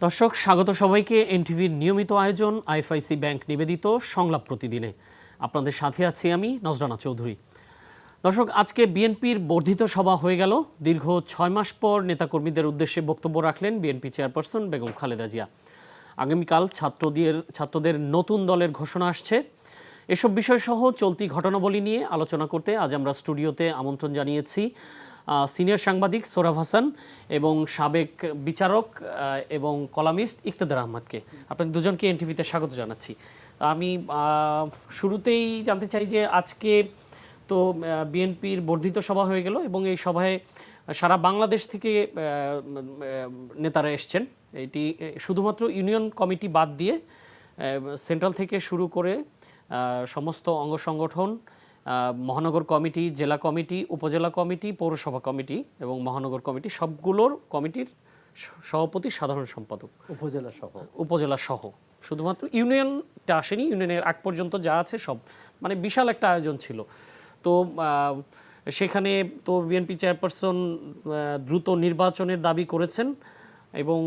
দর্শক স্বাগত সবাইকে এনটিভির নিয়মিত আয়োজন আইএফআইসি ব্যাংক নিবেদিত সংলাপ প্রতিদিনে। আপনাদের সাথে আছি আমি নজরানা চৌধুরী। দর্শক, আজকে বিএনপির বর্ধিত সভা হয়ে গেল। দীর্ঘ 6 মাস পর নেতাকর্মীদের উদ্দেশ্যে বক্তব্য রাখলেন বিএনপি চেয়ারপারসন বেগম খালেদা জিয়া। আগামীকাল ছাত্রদের নতুন দলের ঘোষণা আসছে। এসব বিষয়সহ চলতি ঘটনাবলী নিয়ে আলোচনা করতে আজ আমরা স্টুডিওতে আমন্ত্রণ জানিয়েছি সিনিয়র সাংবাদিক সোহরাব হাসান এবং সাবেক বিচারক এবং কলামিস্ট ইকতেদার আহমদকে। আপনাদের দুজনকে এনটিভিতে স্বাগত জানাচ্ছি। আমি শুরুতেই জানতে চাই যে আজকে তো বিএনপির বর্ধিত সভা হয়ে গেল এবং এই সভায় সারা বাংলাদেশ থেকে নেতারা এসছেন। এটি শুধুমাত্র ইউনিয়ন কমিটি বাদ দিয়ে সেন্ট্রাল থেকে শুরু করে সমস্ত অঙ্গ সংগঠন, মহানগর কমিটি, জেলা কমিটি, উপজেলা কমিটি, পৌরসভা কমিটি এবং মহানগর কমিটি সবগুলোর কমিটির সভাপতি, সাধারণ সম্পাদক, উপজেলা সহ শুধুমাত্র ইউনিয়নটা আসেনি। ইউনিয়নের আগ পর্যন্ত যা আছে সব, মানে বিশাল একটা আয়োজন ছিল। তো সেখানে তো বিএনপি চেয়ারপারসন দ্রুত নির্বাচনের দাবি করেছেন এবং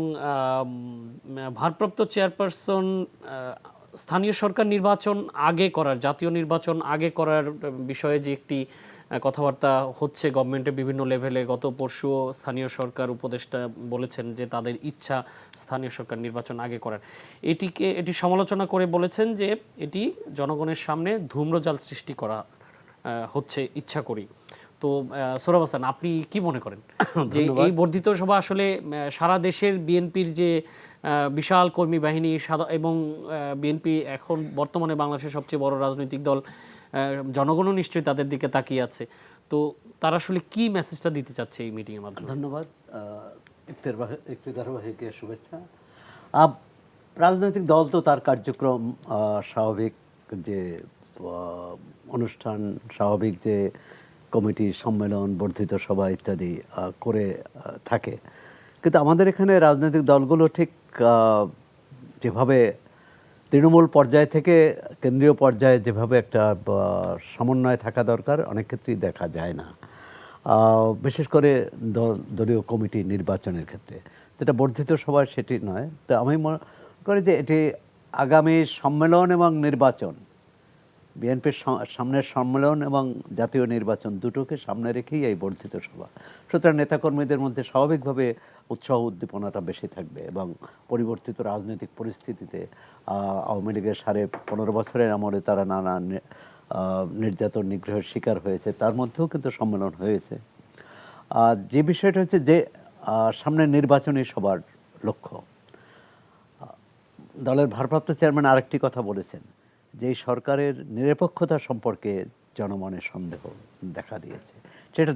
ভারপ্রাপ্ত চেয়ারপারসন স্থানীয় সরকার নির্বাচন আগে করার, জাতীয় নির্বাচন আগে করার বিষয়ে যে একটি কথাবার্তা হচ্ছে গভর্নমেন্টের বিভিন্ন লেভেলে। গত পরশুও স্থানীয় সরকার উপদেষ্টা বলেছেন যে তাদের ইচ্ছা স্থানীয় সরকার নির্বাচন আগে করার। এটি সমালোচনা করে বলেছেন যে এটি জনগণের সামনে ধূম্রজাল সৃষ্টি করা হচ্ছে ইচ্ছা করি। তো সোহরাব হাসান, আপনি কি মনে করেন যে এই বর্ধিত সভা আসলে সারা দেশের বিএনপির যে বিশাল কর্মী বাহিনী এবং বিএনপি এখন বর্তমানে বাংলাদেশের সবচেয়ে বড় রাজনৈতিক দল, জনগণও নিশ্চয়ই তাদের দিকে তাকিয়ে আছে, তো তারা আসলে কি মেসেজটা দিতে চাচ্ছে এই মিটিংয়ের মাধ্যমে? ধন্যবাদ। ইফতেখার ভাইকে শুভেচ্ছা। রাজনৈতিক দল তো তার কার্যক্রম, স্বাভাবিক যে অনুষ্ঠান, স্বাভাবিক যে কমিটি সম্মেলন, বর্ধিত সভা ইত্যাদি করে থাকে। কিন্তু আমাদের এখানে রাজনৈতিক দলগুলো ঠিক যেভাবে তৃণমূল পর্যায় থেকে কেন্দ্রীয় পর্যায়ে যেভাবে একটা সমন্বয় থাকা দরকার, অনেক ক্ষেত্রেই দেখা যায় না, বিশেষ করে দলীয় কমিটি নির্বাচনের ক্ষেত্রে। যেটা বর্ধিত সভা সেটি নয়। তো আমি মনে করি যে এটি আগামী সম্মেলন এবং নির্বাচন, বিএনপির সামনের সম্মেলন এবং জাতীয় নির্বাচন দুটোকে সামনে রেখেই এই বর্ধিত সভা। সুতরাং নেতাকর্মীদের মধ্যে স্বাভাবিকভাবে উৎসাহ উদ্দীপনাটা বেশি থাকবে এবং পরিবর্তিত রাজনৈতিক পরিস্থিতিতে আওয়ামী লীগের 15.5 বছরের আমলে তারা নানা নির্যাতন নিগ্রহের শিকার হয়েছে, তার মধ্যেও কিন্তু সম্মেলন হয়েছে। যে বিষয়টা হচ্ছে যে সামনে নির্বাচনী সবার লক্ষ্য। দলের ভারপ্রাপ্ত চেয়ারম্যান আরেকটি কথা বলেছেন যে এই সরকারের নিরপেক্ষতা সম্পর্কে জনমনে সন্দেহ দেখা দিয়েছে। সেটা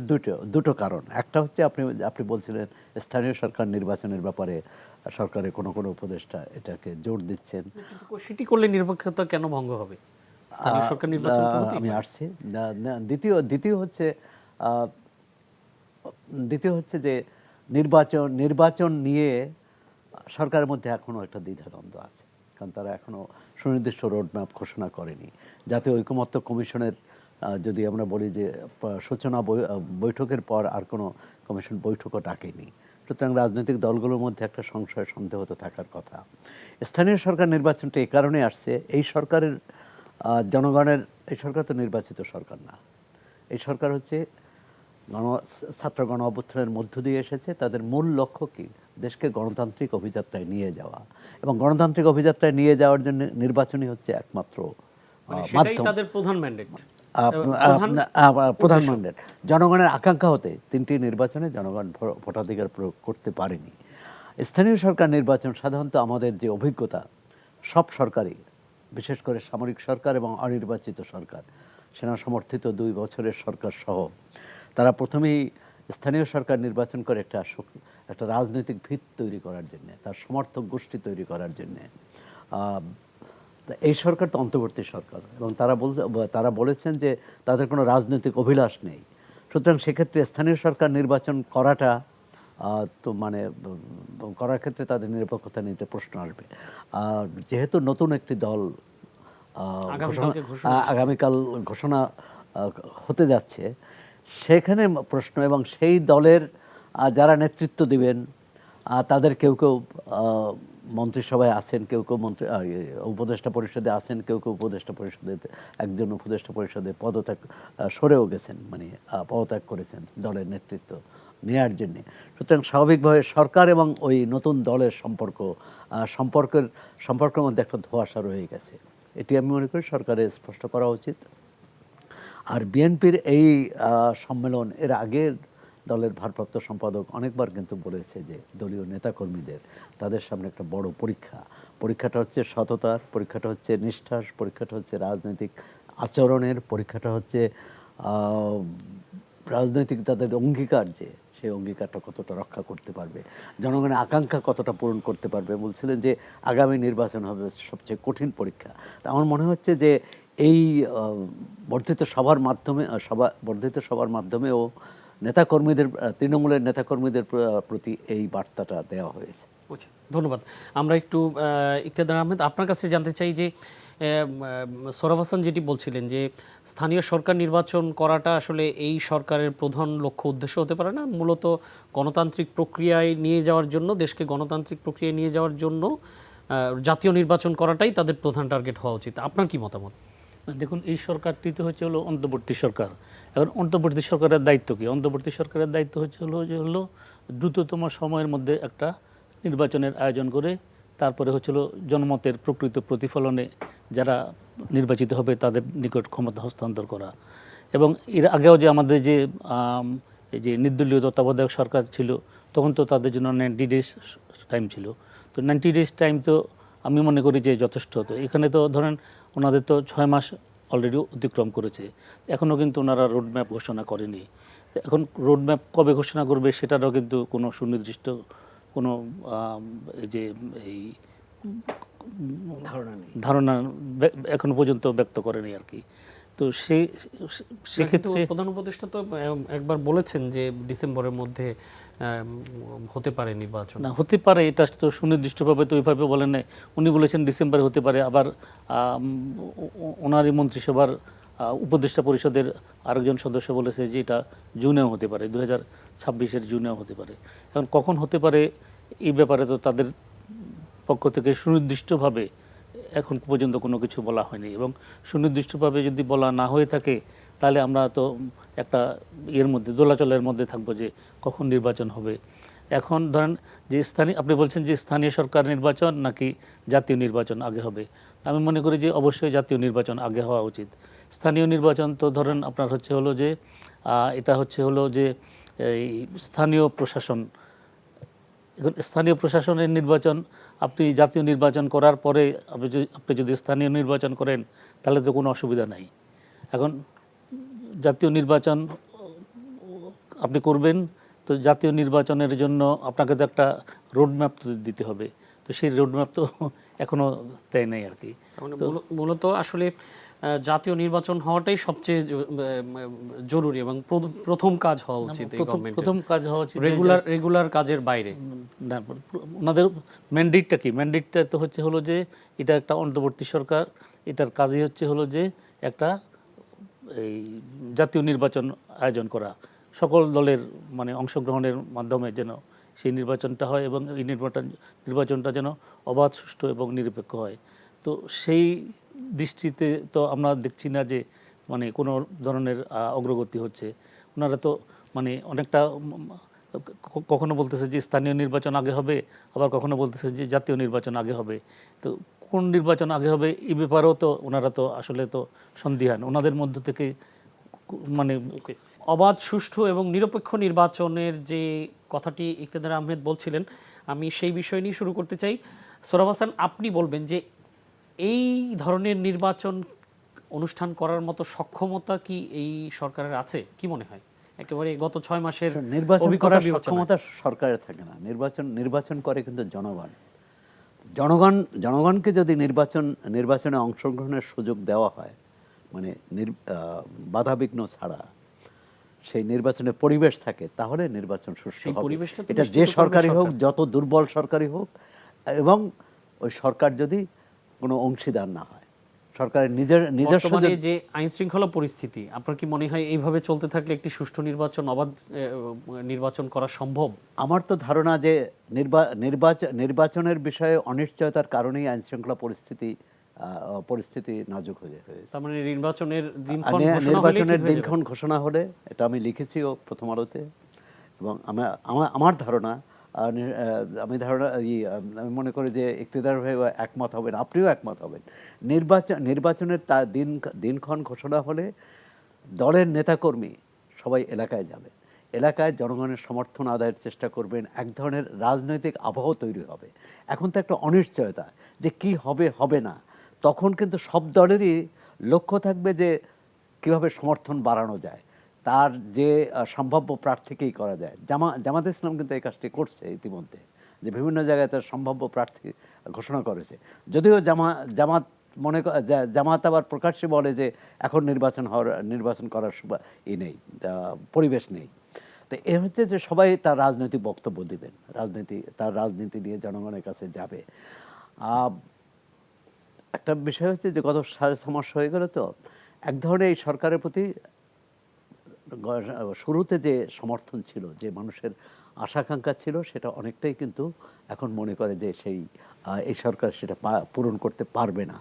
দুটো কারণ। একটা হচ্ছে আপনি বলছিলেন স্থানীয় সরকার নির্বাচনের ব্যাপারে সরকারের কোনো উপদেষ্টা এটাকে জোর দিচ্ছেন। সেটি করলে নিরপেক্ষতা কেন ভঙ্গ হবে? স্থানীয় সরকার নির্বাচন তো হতেই আমি পারে। আসছি। দ্বিতীয় হচ্ছে যে নির্বাচন নিয়ে সরকারের মধ্যে এখনও একটা দ্বিধাদ্বন্দ্ব আছে, কারণ তারা এখনও সুনির্দিষ্ট রোডম্যাপ ঘোষণা করেনি। জাতীয় ঐকমত্য কমিশনের যদি আমরা বলি যে সূচনা বৈঠকের পর আর কোনো কমিশন বৈঠকও ডাকেনি। সুতরাং রাজনৈতিক দলগুলোর মধ্যে একটা সংশয় সন্দেহ তো থাকার কথা। স্থানীয় সরকার নির্বাচনটা এই কারণে আসছে, এই সরকারের জনগণের, এই সরকার তো নির্বাচিত সরকার না। এই সরকার হচ্ছে ছাত্র গণ অভ্যুত্থানের মধ্য দিয়ে এসেছে। তাদের মূল লক্ষ্য কি? দেশকে গণতান্ত্রিক অভিযাত্রায় নিয়ে যাওয়া, এবং গণতান্ত্রিক অভিযাত্রায় নিয়ে যাওয়ার জন্য নির্বাচনই হচ্ছে একমাত্র মাধ্যম, তাদের প্রধান ম্যান্ডেট। প্রধান ম্যান্ডেট। জনগণের আকাঙ্ক্ষা হতে 3টি নির্বাচনে জনগণ ভোটাধিকার প্রয়োগ করতে পারেনি। স্থানীয় সরকার নির্বাচন সাধারণত আমাদের যে অভিজ্ঞতা, সব সরকারই, বিশেষ করে সামরিক সরকার এবং অনির্বাচিত সরকার, সেনা সমর্থিত 2 বছরের সরকার সহ, তারা প্রথমেই স্থানীয় সরকার নির্বাচন করে একটা রাজনৈতিক ভিত তৈরি করার জন্য, তার সমর্থক গোষ্ঠী তৈরি করার জন্য। এই সরকার তো অন্তর্বর্তী সরকার এবং তারা বলেছেন যে তাদের কোনো রাজনৈতিক অভিলাষ নেই। সুতরাং সেক্ষেত্রে স্থানীয় সরকার নির্বাচন করাটা তো মানে করার ক্ষেত্রে তাদের নিরপেক্ষতা নিতে প্রশ্ন আসবে। আর যেহেতু নতুন একটি দল আগামীকাল ঘোষণা হতে যাচ্ছে, সেখানে প্রশ্ন, এবং সেই দলের যারা নেতৃত্ব দিবেন তাদের কেউ মন্ত্রিসভায় আছেন, কেউ কেউ উপদেষ্টা পরিষদে আছেন, কেউ কেউ উপদেষ্টা পরিষদে, একজন উপদেষ্টা পরিষদে পদত্যাগ সরেও গেছেন, মানে পদত্যাগ করেছেন দলের নেতৃত্ব নেওয়ার জন্যে। সুতরাং স্বাভাবিকভাবে সরকার এবং ওই নতুন দলের সম্পর্কের মধ্যে একটা ধোঁয়াশা রয়ে গেছে। এটি আমি মনে করি সরকারের স্পষ্ট করা উচিত। আর বিএনপির এই সম্মেলন, এর আগের দলের ভারপ্রাপ্ত সম্পাদক অনেকবার কিন্তু বলেছে যে দলীয় নেতাকর্মীদের তাদের সামনে একটা বড় পরীক্ষাটা হচ্ছে সততার, পরীক্ষাটা হচ্ছে নিষ্ঠার, পরীক্ষাটা হচ্ছে রাজনৈতিক আচরণের, পরীক্ষাটা হচ্ছে রাজনৈতিক তাদের অঙ্গীকার, যে সেই অঙ্গীকারটা কতটা রক্ষা করতে পারবে, জনগণের আকাঙ্ক্ষা কতটা পূরণ করতে পারবে। বলছিলেন যে আগামী নির্বাচন হবে সবচেয়ে কঠিন পরীক্ষা। তা আমার মনে হচ্ছে যে এই বর্ধিত সভার মাধ্যমেও নেতাকর্মীদের, তৃণমূলের নেতাকর্মীদের প্রতি এই বার্তাটা দেওয়া হয়েছে। ধন্যবাদ। আমরা একটু ইকতেদার আহমেদ, আপনার কাছে জানতে চাই যে সোহরাব হাসান যেটি বলছিলেন যে স্থানীয় সরকার নির্বাচন করাটা আসলে এই সরকারের প্রধান লক্ষ্য উদ্দেশ্য হতে পারে না, মূলত গণতান্ত্রিক প্রক্রিয়ায় নিয়ে যাওয়ার জন্য, দেশকে গণতান্ত্রিক প্রক্রিয়ায় নিয়ে যাওয়ার জন্য জাতীয় নির্বাচন করাটাই তাদের প্রধান টার্গেট হওয়া উচিত। আপনার কি মতামত? দেখুন, এই সরকারটি তো হচ্ছে হলো অন্তর্বর্তী সরকার। এখন অন্তর্বর্তী সরকারের দায়িত্ব কি? অন্তর্বর্তী সরকারের দায়িত্ব হচ্ছে হলো দ্রুততম সময়ের মধ্যে একটা নির্বাচনের আয়োজন করে তারপরে হচ্ছিল জনমতের প্রকৃত প্রতিফলনে যারা নির্বাচিত হবে তাদের নিকট ক্ষমতা হস্তান্তর করা। এবং এর আগেও যে আমাদের যে এই যে নির্দলীয় তত্ত্বাবধায়ক সরকার ছিল, তখন তো তাদের জন্য 90 ডেজ টাইম ছিল। তো 90 ডেজ টাইম তো আমি মনে করি যে যথেষ্ট হতো। এখানে তো ধরেন ওনাদের তো 6 মাস অলরেডি অতিক্রম করেছে, এখনও কিন্তু ওনারা রোডম্যাপ ঘোষণা করেনি। এখন রোডম্যাপ কবে ঘোষণা করবে সেটারও কিন্তু কোনো সুনির্দিষ্ট কোনো এই ধারণা এখনো পর্যন্ত ব্যক্ত করেনি আর কি। তো সেক্ষেত্রে প্রধান উপদেষ্টা তো একবার বলেছেন যে ডিসেম্বরের মধ্যে হতে পারে নির্বাচন। না, হতে পারে, এটা তো সুনির্দিষ্টভাবে তো ওইভাবে বলেন নাই। উনি বলেছেন ডিসেম্বরে হতে পারে, আবার ওনারই মন্ত্রিসভার উপদেষ্টা পরিষদের আরেকজন সদস্য বলেছে যে এটা জুনেও হতে পারে, 2026-এর জুনেও হতে পারে। এখন কখন হতে পারে এই ব্যাপারে তো তাদের পক্ষ থেকে সুনির্দিষ্টভাবে এখন পর্যন্ত কোনো কিছু বলা হয়নি। এবং সুনির্দিষ্টভাবে যদি বলা না হয়ে থাকে তাহলে আমরা তো একটা দোলাচলের মধ্যে থাকবো যে কখন নির্বাচন হবে। এখন ধরেন যে আপনি বলছেন যে স্থানীয় সরকার নির্বাচন নাকি জাতীয় নির্বাচন আগে হবে, আমি মনে করি যে অবশ্যই জাতীয় নির্বাচন আগে হওয়া উচিত। স্থানীয় নির্বাচন তো ধরেন আপনার এটা হচ্ছে হলো যে এই স্থানীয় প্রশাসন, স্থানীয় প্রশাসনের নির্বাচন আপনি জাতীয় নির্বাচন করার পরে আপনি যদি স্থানীয় নির্বাচন করেন তাহলে তো কোনো অসুবিধা নাই। এখন জাতীয় নির্বাচন আপনি করবেন, তো জাতীয় নির্বাচনের জন্য আপনাকে তো একটা রোডম্যাপ দিতে হবে, তো সেই রোডম্যাপ তো এখনও দেয় নাই আর কি। মূলত আসলে জাতীয় নির্বাচন হওয়াটাই সবচেয়ে জরুরি এবং প্রথম কাজ হওয়া উচিত। প্রথম কাজ হওয়া উচিত রেগুলার কাজের বাইরে। ওনাদের ম্যান্ডেটটা কি? ম্যান্ডেটটা তো হলো যে এটা একটা অন্তর্বর্তী সরকার, এটার কাজই হলো যে একটা এই জাতীয় নির্বাচন আয়োজন করা, সকল দলের মানে অংশগ্রহণের মাধ্যমে যেন সেই নির্বাচনটা হয় এবং এই নির্বাচনটা যেন অবাধ, সুষ্ঠু এবং নিরপেক্ষ হয়। তো সেই দৃষ্টিতে তো আমরা দেখছি না যে মানে কোনো ধরনের অগ্রগতি হচ্ছে। ওনারা তো মানে অনেকটা কখনো বলতেছে যে স্থানীয় নির্বাচন আগে হবে, আবার কখনো বলতেছে যে জাতীয় নির্বাচন আগে হবে। তো কোন নির্বাচন আগে হবে এই ব্যাপারেও তো ওনারা তো আসলে তো সন্দিহান। ওনাদের মধ্য থেকে মানে অবাধ, সুষ্ঠু এবং নিরপেক্ষ নির্বাচনের যে কথাটি ইকতেদার আহমেদ বলছিলেন, আমি সেই বিষয় নিয়ে শুরু করতে চাই। সোহরাব হাসান, আপনি বলবেন যে এই ধরনের নির্বাচন অনুষ্ঠান করার মতো সক্ষমতা কি এই সরকারের আছে? কি মনে হয়? একেবারে গত 6 মাসের নির্বাচন করার সক্ষমতা সরকারের থাকে না। নির্বাচন করে কিন্তু জনগণকে যদি নির্বাচনে অংশগ্রহণের সুযোগ দেওয়া হয়, মানে বাধাবিঘ্ন ছাড়া সেই নির্বাচনের পরিবেশ থাকে, তাহলে নির্বাচন সুষ্ঠু হবে। এটা যে সরকারই হোক, যত দুর্বল সরকারই হোক, এবং ওই সরকার যদি কোনো অংশীদার না হয়, সরকারের নিজস্ব বর্তমানে যে আইন শৃঙ্খলা পরিস্থিতি, আপনার কি মনে হয় এইভাবে চলতে থাকলে একটি সুষ্ঠু নির্বাচন, অবাধ নির্বাচন করা সম্ভব? আমার তো ধারণা যে নির্বাচনের বিষয়ে অনিশ্চয়তার কারণেই আইন শৃঙ্খলা পরিস্থিতি নাজুক হয়েছে। তার মানে নির্বাচনের দিনক্ষণ ঘোষণা হলেই ঠিক নির্বাচনের হয়ে যাবে? দিনক্ষণ ঘোষণা হলে, এটা আমি লিখেছিও প্রথম আলোতে, এবং আমার ধারণা, আমি মনে করি যে ইকতেদার হয়ে একমত হবেন, আপনিও একমত হবেন, নির্বাচনের দিনক্ষণ ঘোষণা হলে দলের নেতাকর্মী সবাই এলাকায় যাবে, এলাকায় জনগণের সমর্থন আদায়ের চেষ্টা করবেন, এক ধরনের রাজনৈতিক আবহ তৈরি হবে। এখন তো একটা অনিশ্চয়তা যে কি হবে হবে না, তখন কিন্তু সব দলেরই লক্ষ্য থাকবে যে কিভাবে সমর্থন বাড়ানো যায়, তার যে সম্ভাব্য প্রার্থীকেই করা যায়। জামাত ইসলাম কিন্তু এই কাজটি করছে ইতিমধ্যে, যে বিভিন্ন জায়গায় তার সম্ভাব্য প্রার্থী ঘোষণা করেছে। যদিও জামাত জামাত আবার প্রকাশ্যে বলে যে এখন নির্বাচন করার নেই, পরিবেশ নেই। তো এ হচ্ছে যে সবাই তার রাজনৈতিক বক্তব্য দিবেন, তার রাজনীতি নিয়ে জনগণের কাছে যাবে। একটা বিষয় হচ্ছে যে গত 6.5 মাস হয়ে গেল, তো এক ধরনের এই সরকারের প্রতি শুরুতে যে সমর্থন ছিল, যে মানুষের আশাকাঙ্ক্ষা ছিল, সেটা অনেকটাই কিন্তু এখন মনে করে যে এই সরকার সেটা পূরণ করতে পারবে না,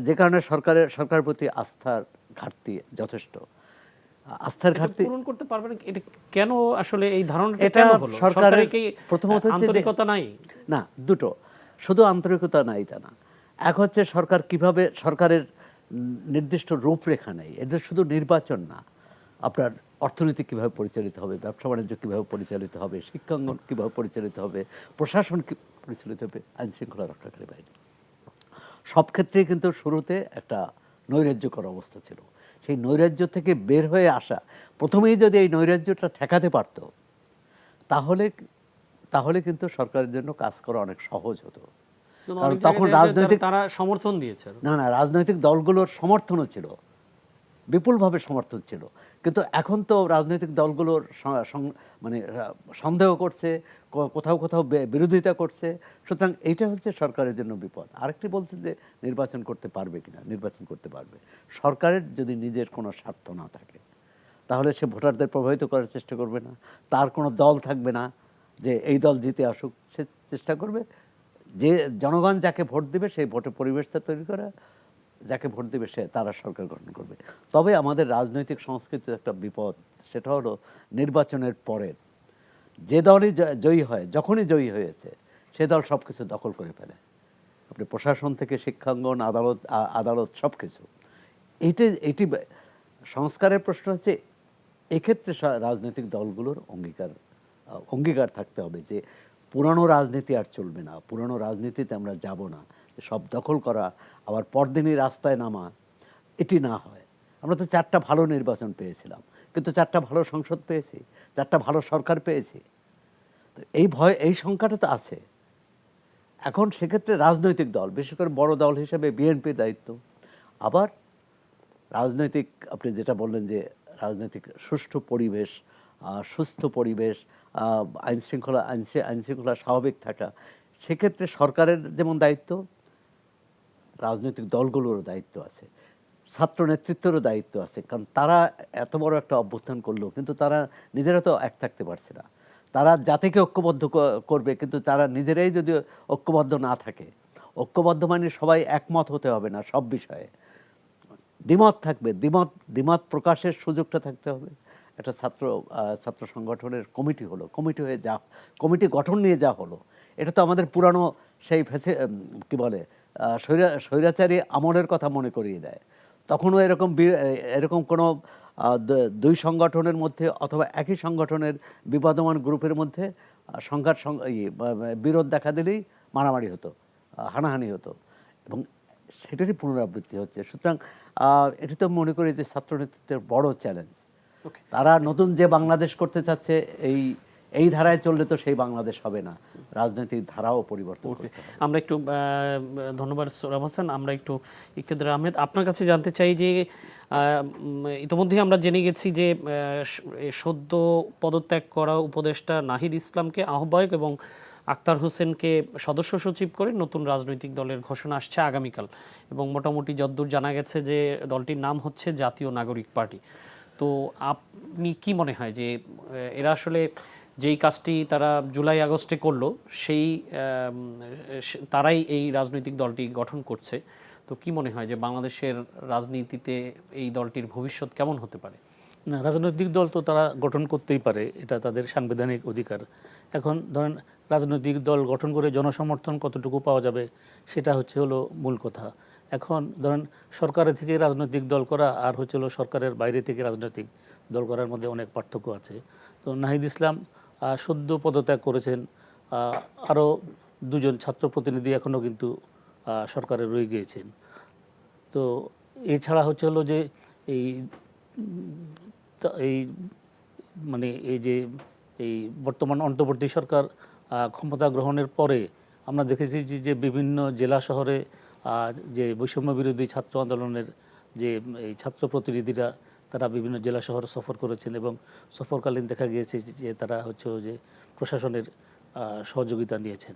যে কারণে সরকারের প্রতি আস্থার ঘাটতি যথেষ্ট। আস্থার ঘাটতি পূরণ করতে পারবে না, এটা কেন আসলে এই ধারণাটা এটা কেন হলো? সরকারের কি প্রথমত হচ্ছে যে আন্তরিকতা নাই? না, দুটো, শুধু আন্তরিকতা নাই তা না। এক হচ্ছে সরকারের নির্দিষ্ট রূপরেখা নেই। এদের শুধু নির্বাচন না, আপনার অর্থনীতি কীভাবে পরিচালিত হবে, ব্যবসা বাণিজ্য কীভাবে পরিচালিত হবে, শিক্ষাঙ্গন কীভাবে পরিচালিত হবে, প্রশাসন কী পরিচালিত হবে, আইন শৃঙ্খলা রক্ষাকারী বাহিনী, সব ক্ষেত্রেই কিন্তু শুরুতে একটা নৈরাজ্যকর অবস্থা ছিল। সেই নৈরাজ্য থেকে বের হয়ে আসা, প্রথমেই যদি এই নৈরাজ্যটা ঠেকাতে পারত, তাহলে কিন্তু সরকারের জন্য কাজ করা অনেক সহজ হতো। কারণ তখন তারা সমর্থন দিয়েছে। না, রাজনৈতিক দলগুলোর সমর্থনও ছিল, বিপুলভাবে সমর্থন ছিল। কিন্তু এখন তো রাজনৈতিক দলগুলোর মানে সন্দেহ করছে, কোথাও বিরোধিতা করছে। সুতরাং এইটা হচ্ছে সরকারের জন্য বিপদ। আরেকটি বলছে যে নির্বাচন করতে পারবে কিনা, নির্বাচন করতে পারবে। সরকারের যদি নিজের কোনো স্বার্থ না থাকে, তাহলে সে ভোটারদের প্রভাবিত করার চেষ্টা করবে না, তার কোনো দল থাকবে না যে এই দল জিতে আসুক, সে চেষ্টা করবে যে জনগণ যাকে ভোট দেবে সেই ভোটের পরিবেশটা তৈরি করা, যাকে ভোট দেবে তারা সরকার গঠন করবে। তবে আমাদের রাজনৈতিক সংস্কৃতির একটা বিপদ, সেটা হলো নির্বাচনের পরে যে দলই জয়ী হয়, যখনই জয়ী হয়েছে, সে দল সব কিছু দখল করে ফেলে। আপনি প্রশাসন থেকে শিক্ষাঙ্গন, আদালত সব কিছু। এইটি সংস্কারের প্রশ্ন হচ্ছে, এক্ষেত্রে রাজনৈতিক দলগুলোর অঙ্গীকার থাকতে হবে যে পুরানো রাজনীতি আর চলবে না, পুরানো রাজনীতিতে আমরা যাব না, সব দখল করা, আবার পরদিনই রাস্তায় নামা, এটি না হয়। আমরা তো 4টা ভালো নির্বাচন পেয়েছিলাম, কিন্তু 4টা ভালো সংসদ পেয়েছি, 4টা ভালো সরকার পেয়েছি। তো এই সংখ্যাটা তো আছে। এখন সেক্ষেত্রে রাজনৈতিক দল, বিশেষ করে বড় দল হিসেবে বিএনপির দায়িত্ব, আবার রাজনৈতিক, আপনি যেটা বললেন যে রাজনৈতিক সুষ্ঠু পরিবেশ, সুস্থ পরিবেশ, আইন শৃঙ্খলা স্বাভাবিক থাকা, সেক্ষেত্রে সরকারের যেমন দায়িত্ব, রাজনৈতিক দলগুলোরও দায়িত্ব আছে, ছাত্র নেতৃত্বেরও দায়িত্ব আছে। কারণ তারা এত বড় একটা অভ্যুত্থান করলো, কিন্তু তারা নিজেরা তো এক থাকতে পারছে না। তারা জাতিকে ঐক্যবদ্ধ করবে, কিন্তু তারা নিজেরাই যদি ঐক্যবদ্ধ না থাকে, ঐক্যবদ্ধ মানে সবাই একমত হতে হবে না সব বিষয়ে, দ্বিমত থাকবে, দ্বিমত প্রকাশের সুযোগটা থাকতে হবে। একটা ছাত্র সংগঠনের কমিটি গঠন নিয়ে যা হলো, এটা তো আমাদের পুরানো সেই কি বলে স্বৈরাচারী আমলের কথা মনে করিয়ে দেয়। তখনও এরকম কোনো দুই সংগঠনের মধ্যে অথবা একই সংগঠনের বিবাদমান গ্রুপের মধ্যে বিরোধ দেখা দিলেই মারামারি হতো, হানাহানি হতো, এবং সেটারই পুনরাবৃত্তি হচ্ছে। সুতরাং এটি তো মনে করি যে ছাত্র নেতৃত্বের বড় চ্যালেঞ্জ। তারা নতুন যে বাংলাদেশ করতে চাচ্ছে, এই ধারায় চললে তো সেই বাংলাদেশ হবে না, রাজনৈতিক ধারাও পরিবর্তন করতে হবে। আমরা একটু ধন্যবাদ সোহরাব হাসান। আমরা একটু ইকতেদার আহমেদ, আপনার কাছে জানতে চাই যে ইতিমধ্যে আমরা জেনে গেছি যে সদ্য পদত্যাগ করা উপদেষ্টা নাহিদ ইসলামকে আহ্বায়ক এবং আক্তার হোসেনকে সদস্য সচিব করে নতুন রাজনৈতিক দলের ঘোষণা আসছে আগামীকাল, এবং মোটামুটি যদ্দূর জানা গেছে যে দলটির নাম হচ্ছে জাতীয় নাগরিক পার্টি। তো আপনি কি মনে হয় যে এরা আসলে যেই কাজটি তারা জুলাই আগস্টে করলো সেই তারাই এই রাজনৈতিক দলটি গঠন করছে, তো কি মনে হয় যে বাংলাদেশের রাজনীতিতে এই দলটির ভবিষ্যৎ কেমন হতে পারে? না, রাজনৈতিক দল তো তারা গঠন করতেই পারে, এটা তাদের সাংবিধানিক অধিকার। এখন ধরেন রাজনৈতিক দল গঠন করে জনসমর্থন কতটুকু পাওয়া যাবে সেটা হলো মূল কথা। এখন ধরেন সরকারের থেকে রাজনৈতিক দল করা আর সরকারের বাইরে থেকে রাজনৈতিক দল করার মধ্যে অনেক পার্থক্য আছে। তো নাহিদ ইসলাম সদ্য পদত্যাগ করেছেন, আরও দুজন ছাত্র প্রতিনিধি এখনও কিন্তু সরকারে রয়ে গিয়েছেন। তো এছাড়া যে এই এই মানে এই যে এই বর্তমান অন্তর্বর্তী সরকার ক্ষমতা গ্রহণের পরে আমরা দেখেছি যে বিভিন্ন জেলা শহরে যে বৈষম্য বিরোধী ছাত্র আন্দোলনের যে এই ছাত্র প্রতিনিধিরা তারা বিভিন্ন জেলা শহর সফর করেছেন, এবং সফরকালীন দেখা গিয়েছে যে তারা যে প্রশাসনের সহযোগিতা নিয়েছেন।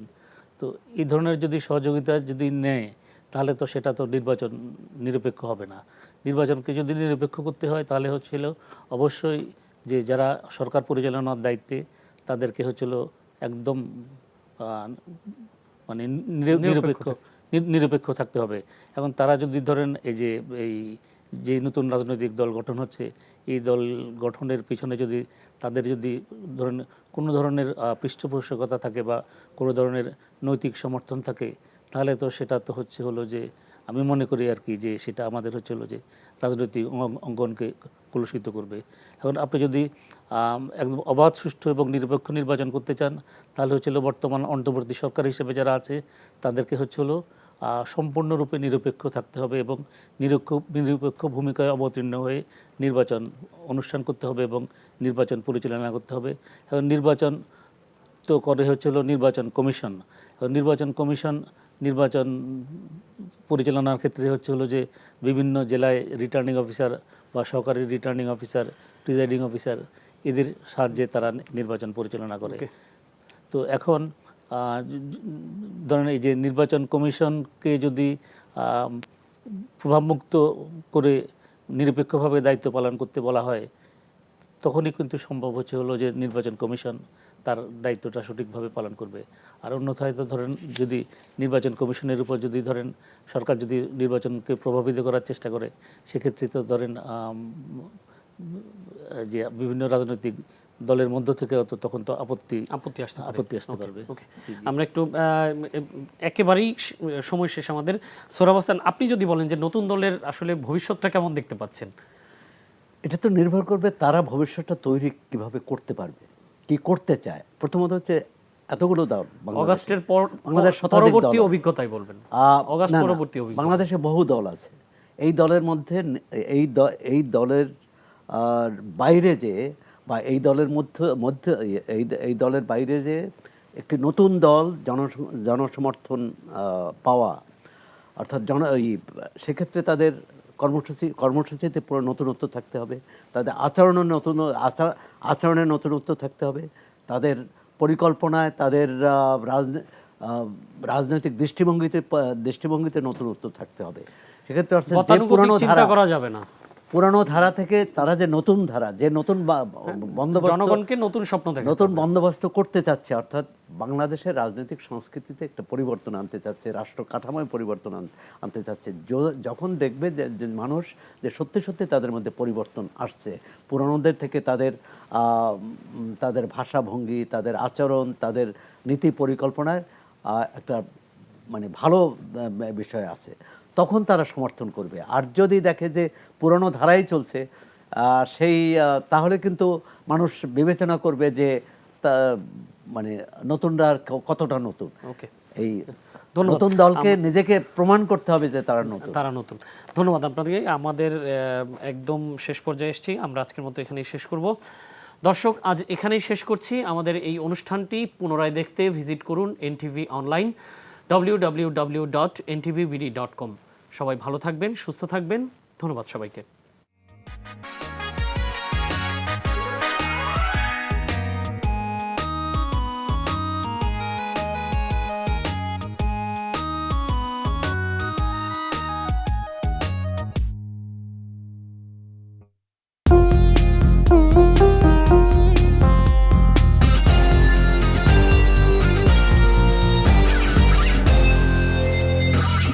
তো এই ধরনের যদি সহযোগিতা যদি নেয় তাহলে তো সেটা তো নির্বাচন নিরপেক্ষ হবে না। নির্বাচনকে যদি নিরপেক্ষ করতে হয় তাহলে অবশ্যই যে যারা সরকার পরিচালনার দায়িত্বে তাদেরকে একদম মানে নিরপেক্ষ থাকতে হবে। এখন তারা যদি ধরেন এই যে নতুন রাজনৈতিক দল গঠন হচ্ছে, এই দল গঠনের পিছনে যদি তাদের যদি ধরেন কোনো ধরনের পৃষ্ঠপোষকতা থাকে বা কোনো ধরনের নৈতিক সমর্থন থাকে, তাহলে তো সেটা তো যে আমি মনে করি আর কি যে সেটা আমাদের যে রাজনৈতিক অঙ্গনকে কলুষিত করবে। এখন আপনি যদি একদম অবাধ, সুষ্ঠু এবং নিরপেক্ষ নির্বাচন করতে চান তাহলে বর্তমান অন্তর্বর্তী সরকার হিসেবে যারা আছে তাদেরকে সম্পূর্ণরূপে নিরপেক্ষ থাকতে হবে এবং নিরপেক্ষ ভূমিকায় অবতীর্ণ হয়ে নির্বাচন অনুষ্ঠান করতে হবে এবং নির্বাচন পরিচালনা করতে হবে। এখন নির্বাচন তো করে নির্বাচন কমিশন। নির্বাচন কমিশন নির্বাচন পরিচালনার ক্ষেত্রে যে বিভিন্ন জেলায় রিটার্নিং অফিসার বা সহকারী রিটার্নিং অফিসার, প্রিজাইডিং অফিসার এদের সাহায্যে তারা নির্বাচন পরিচালনা করে। তো এখন ধরেন এই যে নির্বাচন কমিশনকে যদি প্রভাবমুক্ত করে নিরপেক্ষভাবে দায়িত্ব পালন করতে বলা হয়, তখনই কিন্তু সম্ভব যে নির্বাচন কমিশন তার দায়িত্বটা সঠিকভাবে পালন করবে। আর অন্যথায় তো ধরেন যদি নির্বাচন কমিশনের উপর যদি ধরেন সরকার যদি নির্বাচনকে প্রভাবিত করার চেষ্টা করে, সেক্ষেত্রে তো ধরেন যে বিভিন্ন রাজনৈতিক দলের মধ্য থেকে তখন তো আপত্তি আসতে পারবে। আমরা একটু একেবারেই সময় শেষ আমাদের। সোহরাব হাসান, আপনি যদি বলেন যে নতুন দলের আসলে ভবিষ্যৎটা কেমন দেখতে পাচ্ছেন? এটা তো নির্ভর করবে তারা ভবিষ্যৎটা তৈরি কিভাবে করতে পারবে, কি করতে চায়। প্রথমত এতগুলো দল, অগাস্টের পর বাংলাদেশ পরবর্তী অভিজ্ঞতাই বলবেন, অগাস্ট পরবর্তী অভিজ্ঞতা। বাংলাদেশে বহু দল আছে, এই দলের মধ্যে এই দলের বাইরে যে বা এই দলের মধ্যে এই দলের বাইরে যে একটি নতুন দল জনসমর্থন পাওয়া, অর্থাৎ সেক্ষেত্রে তাদের কর্মসূচিতে পুরো নতুনত্ব থাকতে হবে, তাদের আচরণের নতুনত্ব থাকতে হবে, তাদের পরিকল্পনায়, তাদের রাজনৈতিক দৃষ্টিভঙ্গিতে নতুনত্ব থাকতে হবে। সেক্ষেত্রে পুরানো ধারা থেকে তারা যে নতুন ধারা, যে নতুন জনগণকে নতুন বন্দোবস্ত করতে চাচ্ছে, অর্থাৎ বাংলাদেশের রাজনৈতিক সংস্কৃতিতে একটা পরিবর্তন আনতে চাচ্ছে, রাষ্ট্র কাঠামোয় পরিবর্তন আনতে চাচ্ছে। যখন দেখবে যে মানুষ যে সত্যি সত্যি তাদের মধ্যে পরিবর্তন আসছে, পুরানোদের থেকে তাদের ভাষাভঙ্গি, তাদের আচরণ, তাদের নীতি পরিকল্পনায় একটা ভালো বিষয় আছে, তখন তারা সমর্থন করবে। আর যদি দেখে যে পুরনো ধারাই চলছে তাহলে কিন্তু মানুষ বিবেচনা করবে যে নতুনরা কতটা নতুন। এই নতুন দলকে নিজেকে প্রমাণ করতে হবে যে তারা নতুন। ধন্যবাদ আপনাদেরকে। আমাদের একদম শেষ পর্যায়ে এসেছি, আমরা আজকের মতো এখানেই শেষ করব। দর্শক, আজ এখানেই শেষ করছি। আমাদের এই অনুষ্ঠানটি পুনরায় দেখতে ভিজিট করুন এনটিভি অনলাইন, www.ntvbd.com। সবাই ভালো থাকবেন, সুস্থ থাকবেন। ধন্যবাদ সবাইকে।